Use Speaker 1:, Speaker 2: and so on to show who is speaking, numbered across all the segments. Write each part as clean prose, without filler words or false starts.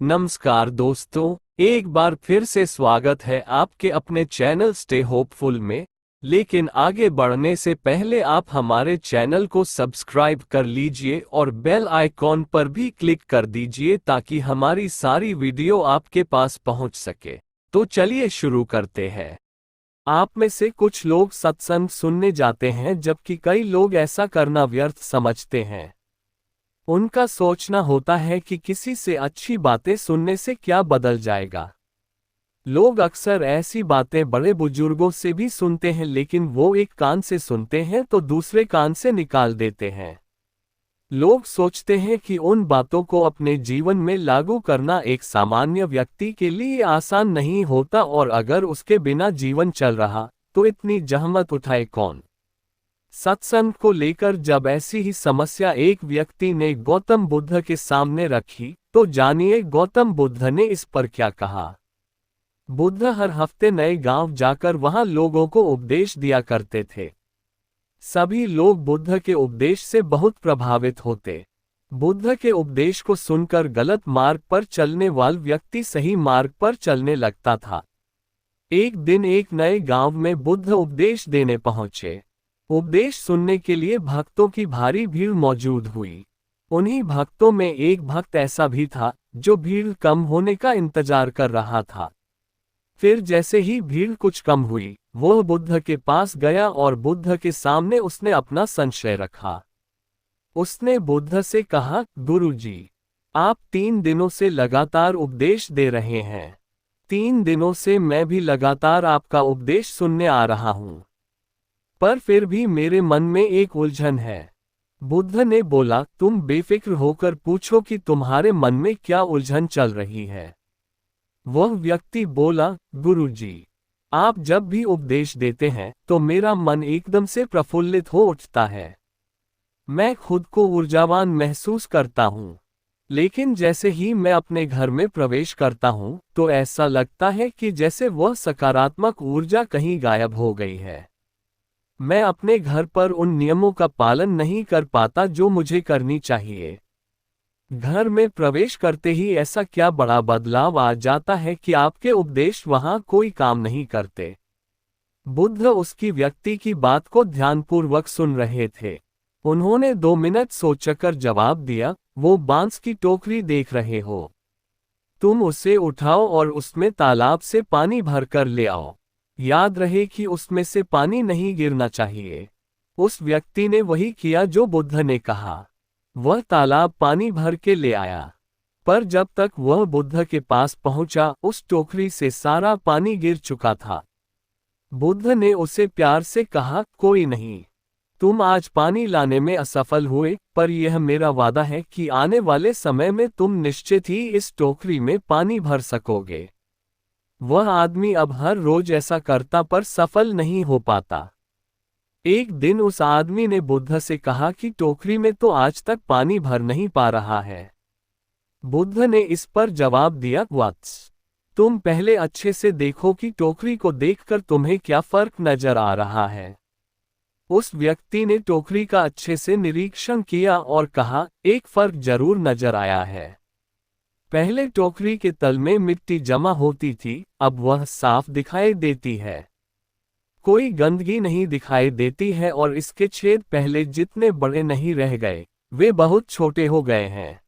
Speaker 1: नमस्कार दोस्तों, एक बार फिर से स्वागत है आपके अपने चैनल स्टे होपफुल में। लेकिन आगे बढ़ने से पहले आप हमारे चैनल को सब्सक्राइब कर लीजिए और बेल आइकॉन पर भी क्लिक कर दीजिए ताकि हमारी सारी वीडियो आपके पास पहुंच सके। तो चलिए शुरू करते हैं। आप में से कुछ लोग सत्संग सुनने जाते हैं जबकि कई लोग ऐसा करना व्यर्थ समझते हैं। उनका सोचना होता है कि किसी से अच्छी बातें सुनने से क्या बदल जाएगा। लोग अक्सर ऐसी बातें बड़े बुजुर्गों से भी सुनते हैं, लेकिन वो एक कान से सुनते हैं तो दूसरे कान से निकाल देते हैं। लोग सोचते हैं कि उन बातों को अपने जीवन में लागू करना एक सामान्य व्यक्ति के लिए आसान नहीं होता, और अगर उसके बिना जीवन चल रहा तो इतनी जहमत उठाए कौन। सत्संग को लेकर जब ऐसी ही समस्या एक व्यक्ति ने गौतम बुद्ध के सामने रखी, तो जानिए गौतम बुद्ध ने इस पर क्या कहा। बुद्ध हर हफ्ते नए गांव जाकर वहां लोगों को उपदेश दिया करते थे। सभी लोग बुद्ध के उपदेश से बहुत प्रभावित होते। बुद्ध के उपदेश को सुनकर गलत मार्ग पर चलने वाला व्यक्ति सही मार्ग पर चलने लगता था। एक दिन एक नए गांव में बुद्ध उपदेश देने पहुंचे। उपदेश सुनने के लिए भक्तों की भारी भीड़ मौजूद हुई। उन्हीं भक्तों में एक भक्त ऐसा भी था जो भीड़ कम होने का इंतजार कर रहा था। फिर जैसे ही भीड़ कुछ कम हुई, वह बुद्ध के पास गया और बुद्ध के सामने उसने अपना संशय रखा। उसने बुद्ध से कहा, गुरुजी, आप 3 दिनों से लगातार उपदेश दे रहे हैं। 3 दिनों से मैं भी लगातार आपका उपदेश सुनने आ रहा हूं, पर फिर भी मेरे मन में एक उलझन है। बुद्ध ने बोला, तुम बेफिक्र होकर पूछो कि तुम्हारे मन में क्या उलझन चल रही है। वह व्यक्ति बोला, गुरुजी, आप जब भी उपदेश देते हैं तो मेरा मन एकदम से प्रफुल्लित हो उठता है। मैं खुद को ऊर्जावान महसूस करता हूँ। लेकिन जैसे ही मैं अपने घर में प्रवेश करता हूँ तो ऐसा लगता है कि जैसे वह सकारात्मक ऊर्जा कहीं गायब हो गई है। मैं अपने घर पर उन नियमों का पालन नहीं कर पाता जो मुझे करनी चाहिए। घर में प्रवेश करते ही ऐसा क्या बड़ा बदलाव आ जाता है कि आपके उपदेश वहां कोई काम नहीं करते। बुद्ध उसकी व्यक्ति की बात को ध्यानपूर्वक सुन रहे थे। उन्होंने 2 मिनट सोचकर जवाब दिया, वो बांस की टोकरी देख रहे हो, तुम उसे उठाओ और उसमें तालाब से पानी भरकर ले आओ। याद रहे कि उसमें से पानी नहीं गिरना चाहिए। उस व्यक्ति ने वही किया जो बुद्ध ने कहा। वह तालाब पानी भर के ले आया, पर जब तक वह बुद्ध के पास पहुंचा उस टोकरी से सारा पानी गिर चुका था। बुद्ध ने उसे प्यार से कहा, कोई नहीं, तुम आज पानी लाने में असफल हुए, पर यह मेरा वादा है कि आने वाले समय में तुम निश्चित ही इस टोकरी में पानी भर सकोगे। वह आदमी अब हर रोज ऐसा करता पर सफल नहीं हो पाता। एक दिन उस आदमी ने बुद्ध से कहा कि टोकरी में तो आज तक पानी भर नहीं पा रहा है। बुद्ध ने इस पर जवाब दिया, वत्स, तुम पहले अच्छे से देखो कि टोकरी को देखकर तुम्हें क्या फर्क नजर आ रहा है। उस व्यक्ति ने टोकरी का अच्छे से निरीक्षण किया और कहा, एक फर्क जरूर नजर आया है। पहले टोकरी के तल में मिट्टी जमा होती थी, अब वह साफ दिखाई देती है। कोई गंदगी नहीं दिखाई देती है और इसके छेद पहले जितने बड़े नहीं रह गए, वे बहुत छोटे हो गए हैं।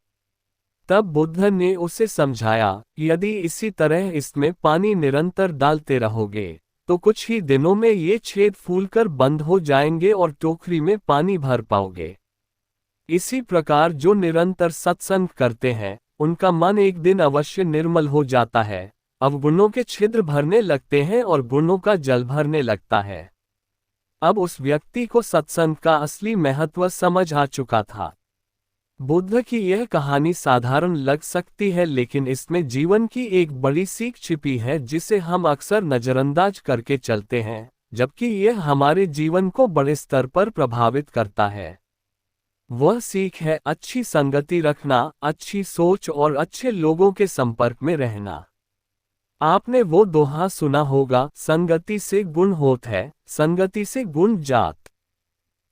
Speaker 1: तब बुद्ध ने उसे समझाया, यदि इसी तरह इसमें पानी निरंतर डालते रहोगे तो कुछ ही दिनों में ये छेद फूलकर बंद हो जाएंगे और टोकरी में पानी भर पाओगे। इसी प्रकार जो निरंतर सत्संग करते हैं उनका मन एक दिन अवश्य निर्मल हो जाता है। अवगुणों के छिद्र भरने लगते हैं और गुणों का जल भरने लगता है। अब उस व्यक्ति को सत्संग का असली महत्व समझ आ चुका था। बुद्ध की यह कहानी साधारण लग सकती है, लेकिन इसमें जीवन की एक बड़ी सीख छिपी है जिसे हम अक्सर नजरअंदाज करके चलते हैं, जबकि यह हमारे जीवन को बड़े स्तर पर प्रभावित करता है। वह सीख है अच्छी संगति रखना, अच्छी सोच और अच्छे लोगों के संपर्क में रहना। आपने वो दोहा सुना होगा, संगति से गुण होत है, संगति से गुण जात।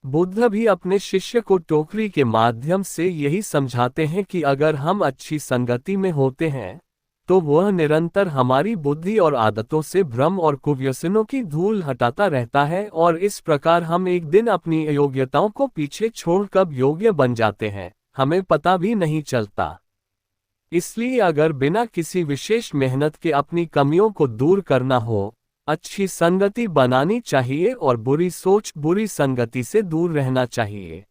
Speaker 1: बुद्ध भी अपने शिष्य को टोकरी के माध्यम से यही समझाते हैं कि अगर हम अच्छी संगति में होते हैं तो वह निरंतर हमारी बुद्धि और आदतों से भ्रम और कुव्यसनों की धूल हटाता रहता है, और इस प्रकार हम एक दिन अपनी अयोग्यताओं को पीछे छोड़ कब योग्य बन जाते हैं, हमें पता भी नहीं चलता। इसलिए अगर बिना किसी विशेष मेहनत के अपनी कमियों को दूर करना हो, अच्छी संगति बनानी चाहिए और बुरी सोच, बुरी संगति से दूर रहना चाहिए।